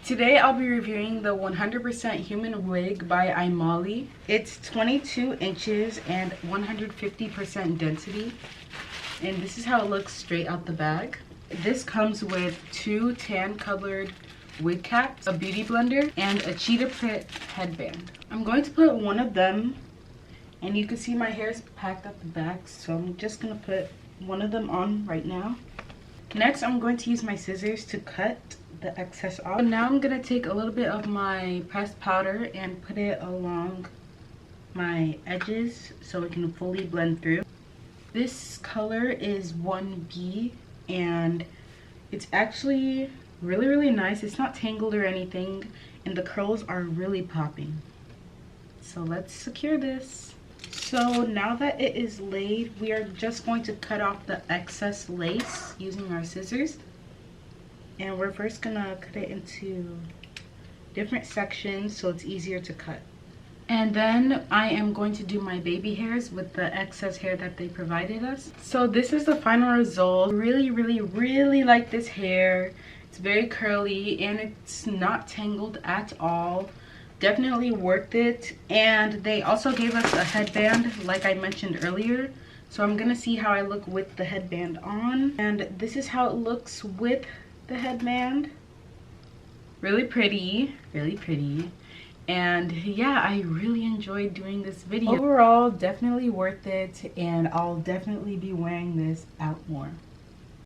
Today I'll be reviewing the 100% Human Wig by Imali. It's 22 inches and 150% density. And this is how it looks straight out the bag. This comes with 2 tan colored wig caps, a beauty blender, and a cheetah print headband. I'm going to put one of them, and you can see my hair is packed at the back, so I'm just gonna put one of them on right now. Next, I'm going to use my scissors to cut the excess off. So now I'm gonna take a little bit of my pressed powder and put it along my edges so it can fully blend through. This color is 1B, and it's actually really nice. It's not tangled or anything, and the curls are really popping. So let's secure this. So now that it is laid, we are just going to cut off the excess lace using our scissors. And we're first gonna cut it into different sections so it's easier to cut. And then I am going to do my baby hairs with the excess hair that they provided us. So this is the final result. Really like this hair. It's very curly and it's not tangled at all. Definitely worth it. And they also gave us a headband like I mentioned earlier. So I'm gonna see how I look with the headband on. And this is how it looks with the headband. Really pretty. And yeah, I really enjoyed doing this video. Overall, definitely worth it, and I'll definitely be wearing this out more.